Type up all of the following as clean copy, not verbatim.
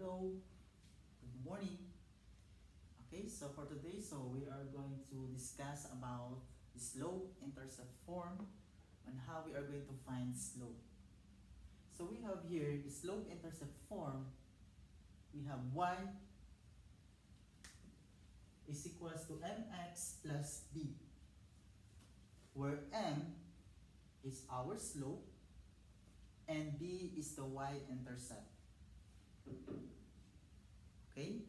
Hello, good morning. Okay, so for today, we are going to discuss about the slope-intercept form and how we are going to find slope. So we have here the slope-intercept form. We have y is equals to mx plus b, where m is our slope and b is the y-intercept. Okay?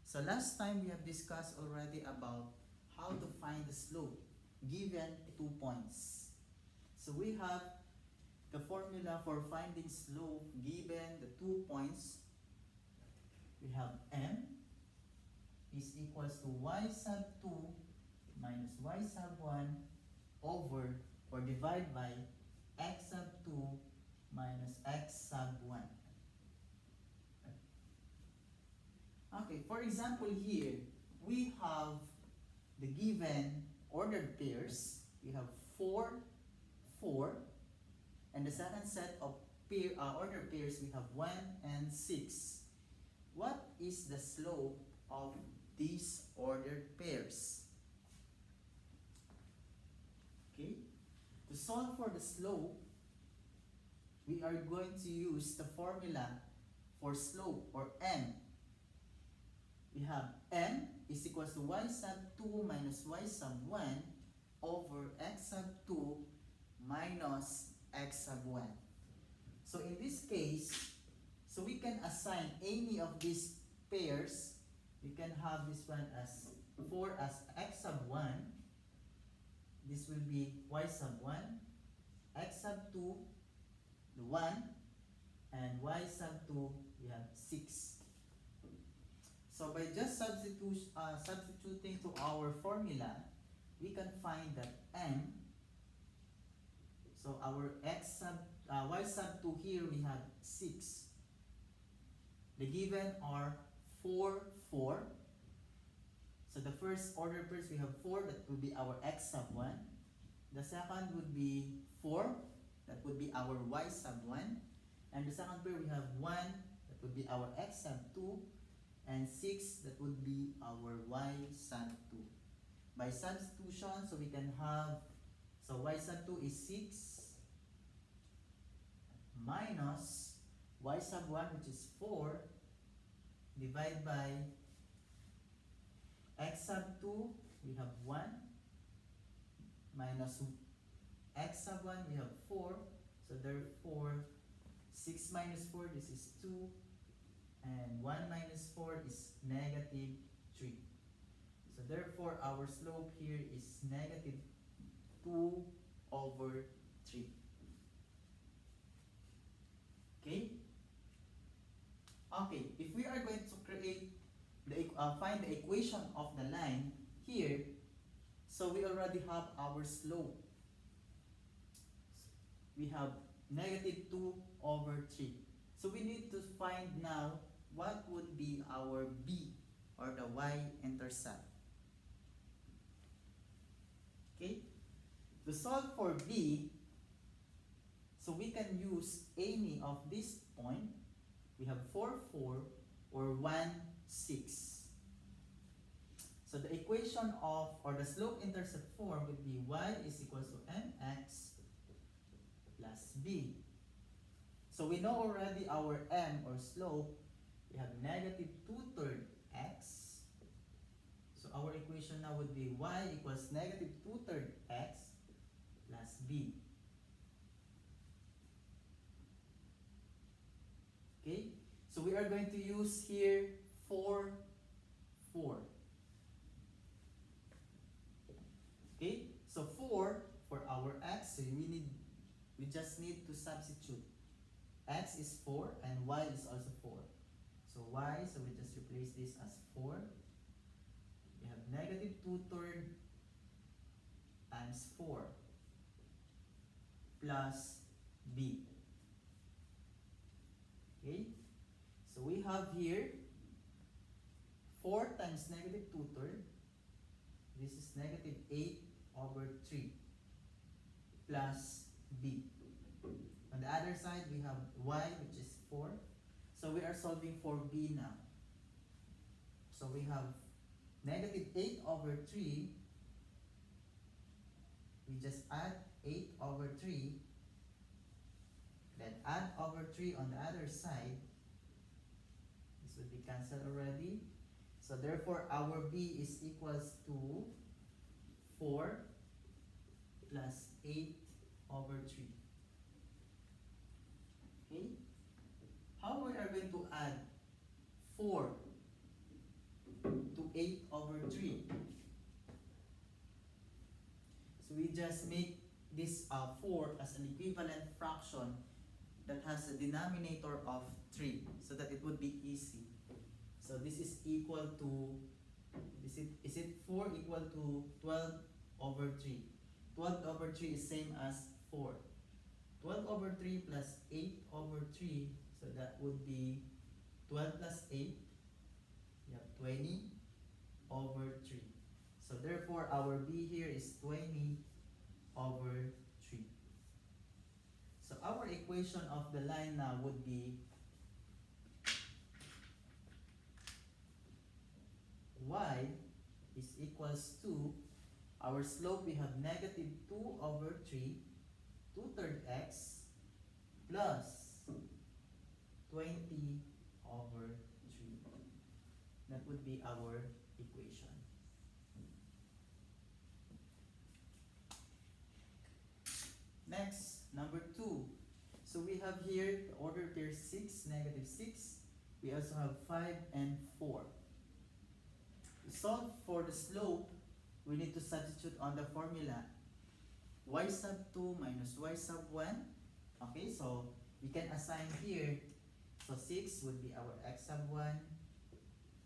So last time we have discussed already about how to find the slope given 2 points. So we have the formula for finding slope given the 2 points. We have m is equals to y sub 2 minus y sub 1 over or divide by x sub 2 minus x sub 1. Okay, for example here, we have the given ordered pairs. We have 4, 4, and the second set of ordered pairs we have 1 and 6. What is the slope of these ordered pairs? Okay, to solve for the slope, we are going to use the formula for slope, or m. We have m is equals to y sub 2 minus y sub 1 over x sub 2 minus x sub 1. So in this case, so we can assign any of these pairs. We can have this one as 4 as x sub 1. This will be y sub 1, x sub 2, the 1, and y sub 2, we have 6. So by just substituting to our formula, we can find that m, so our y sub 2 here we have 6. The given are 4, 4. So the first order pairs we have 4, that would be our x sub 1. The second would be 4, that would be our y sub 1. And the second pair we have 1, that would be our x sub 2. And 6, that would be our y sub 2. By substitution, so we can have, so y sub 2 is 6 minus y sub 1, which is 4, divide by x sub 2, we have 1, minus x sub 1, we have 4. So therefore, 6 minus 4, this is 2. And 1 minus 4 is negative 3. So therefore, our slope here is negative 2 over 3. Okay? Okay, if we are going to create find the equation of the line here, so we already have our slope. We have negative 2 over 3. So we need to find now what would be our b, or the y-intercept. Okay? To solve for b, so we can use any of this point. We have 4, 4, or 1, 6. So the equation of, or the slope-intercept form would be y is equals to mx plus b. So we know already our m, or slope. We have negative 2/3 x. So our equation now would be y equals negative 2/3 x plus b. Okay? So we are going to use here 4, 4. Okay? So 4 for our x, so we just need to substitute. X is 4 and y is also 4. So y, so we just replace this as 4. We have negative 2/3 times 4 plus b. Okay? So we have here 4 times negative 2/3. This is negative 8 over 3 plus b. On the other side, we have y, which is 4. So we are solving for b now. So we have negative 8 over 3. We just add 8 over 3. Then add over 3 on the other side. This would be cancelled already. So therefore our b is equals to 4 plus 8 over 3. Okay? How we are going to add 4 to 8 over 3? So we just make this 4 as an equivalent fraction that has a denominator of 3 so that it would be easy. So this is equal to, is it 4 equal to 12 over 3? 12 over 3 is same as 4. 12 over 3 plus 8 over 3, so that would be 12 plus 8, you have 20 over 3. So therefore our b here is 20 over 3. So our equation of the line now would be y is equals to, our slope we have negative 2 over 3, 2/3 x plus 20 over 3. That would be our equation. Next, number 2. So we have here the order pair 6, negative 6. We also have 5 and 4. To solve for the slope, we need to substitute on the formula y sub 2 minus y sub 1. Okay, so we can assign here. So 6 would be our x sub 1.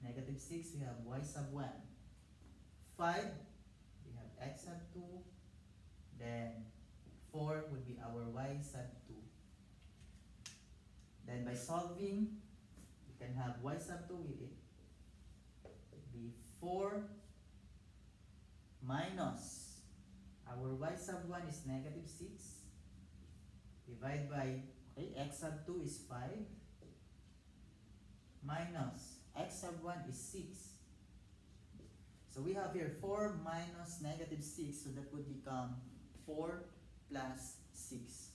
Negative 6, we have y sub 1. 5, we have x sub 2. Then 4 would be our y sub 2. Then by solving, we can have y sub 2 with it be 4 minus our y sub 1 is negative 6 divide by, okay, x sub 2 is 5 minus x sub 1 is 6. So we have here 4 minus negative 6, so that would become 4 plus 6,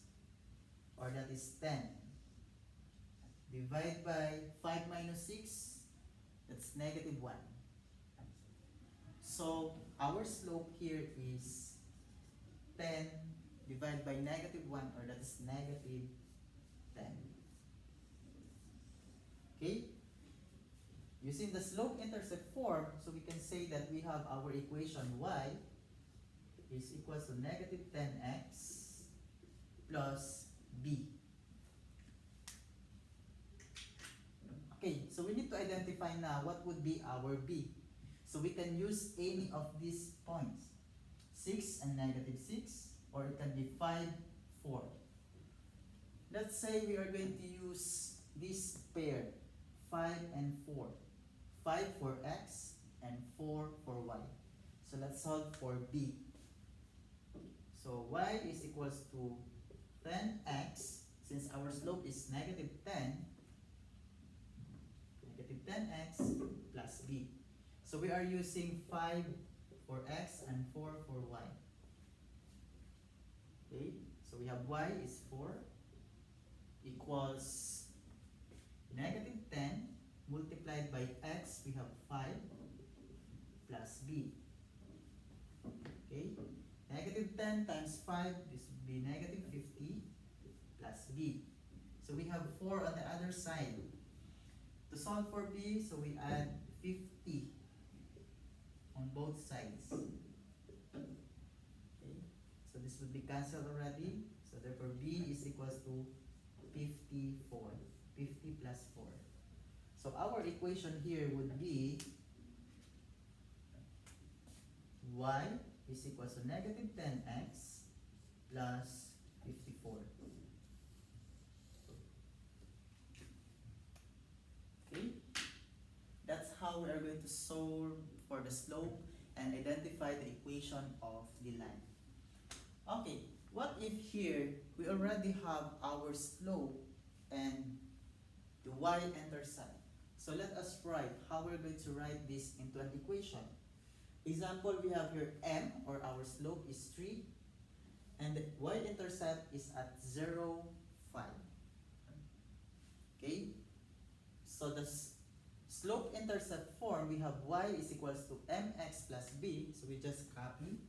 or that is 10. Divide by 5 minus 6, that's negative 1. So our slope here is 10 divided by negative 1, or that is negative 10. Okay? Using the slope intercept form, so we can say that we have our equation y is equals to negative 10x plus b. Okay, so we need to identify now what would be our b. So we can use any of these points, 6 and negative 6, or it can be 5, 4. Let's say we are going to use this pair, 5 and 4. 5 for x and 4 for y. So let's solve for b. So y is equals to 10x, since our slope is negative 10, negative 10x plus b. So we are using 5 for x and 4 for y. Okay, so we have y is 4 equals negative 10 multiplied by x, we have 5 plus b. Okay, negative 10 times 5, this would be negative 50 plus b. So we have 4 on the other side. To solve for b, so we add 50 on both sides. Okay, so this would be cancelled already. So therefore b is equals to 54. 50 plus 4. So our equation here would be y is equals to negative 10x plus 54. Okay, that's how we are going to solve for the slope and identify the equation of the line. Okay, what if here we already have our slope and the y-intercept. So let us write how we're going to write this into an equation. Example, we have here m, or our slope is 3, and the y-intercept is at 0, 5. Okay? So the slope-intercept form, we have y is equals to mx plus b. So we just copy.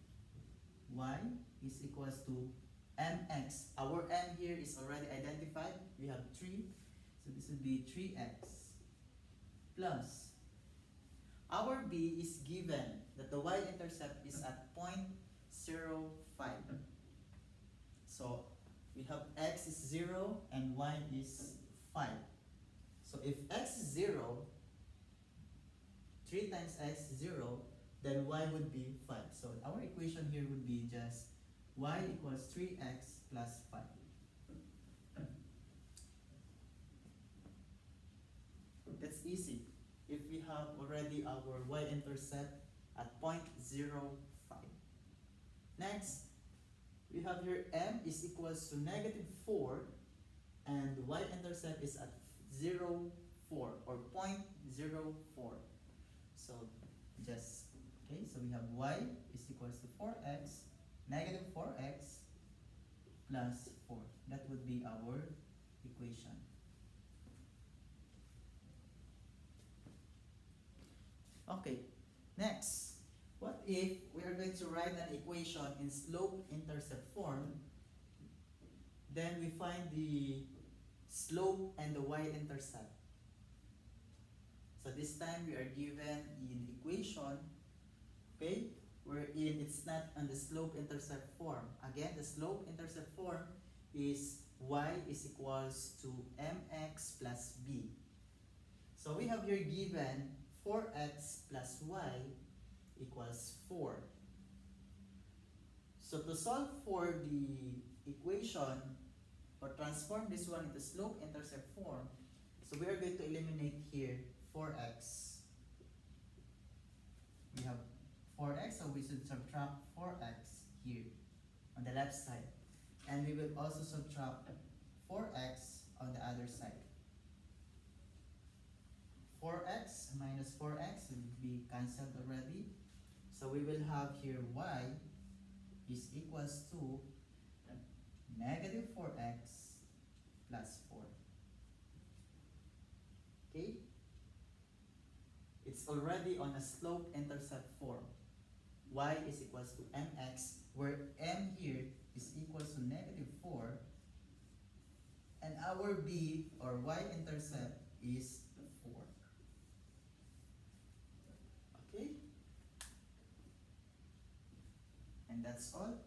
Y is equals to mx. Our m here is already identified. We have 3. So this would be 3x plus our b is given that the y-intercept is at 0.05. So we have x is 0 and y is 5. So if x is 0, 3 times x is 0, then y would be 5. So our equation here would be just y equals 3x plus 5. That's easy if we have already our y-intercept at 0.05. Next, we have here m is equals to -4 and the y-intercept is at 0.4 or 0.04. So just, okay, so we have y is equals to 4x, -4x plus 4. That would be our equation. Okay, next, what if we are going to write an equation in slope-intercept form, then we find the slope and the y-intercept. So this time we are given in equation, okay, wherein it's not on the slope-intercept form. Again, the slope-intercept form is y is equals to mx plus b. So we have here given 4x plus y equals 4. So to solve for the equation or transform this one into slope-intercept form, so we are going to eliminate here 4x. We have 4x, so we should subtract 4x here on the left side. And we will also subtract 4x on the other side. 4x minus 4x will be cancelled already. So we will have here y is equals to -4x plus 4. Okay? It's already on a slope-intercept form. Y is equals to mx, where m here is equals to -4, and our b or y-intercept is 4. Okay? And that's all.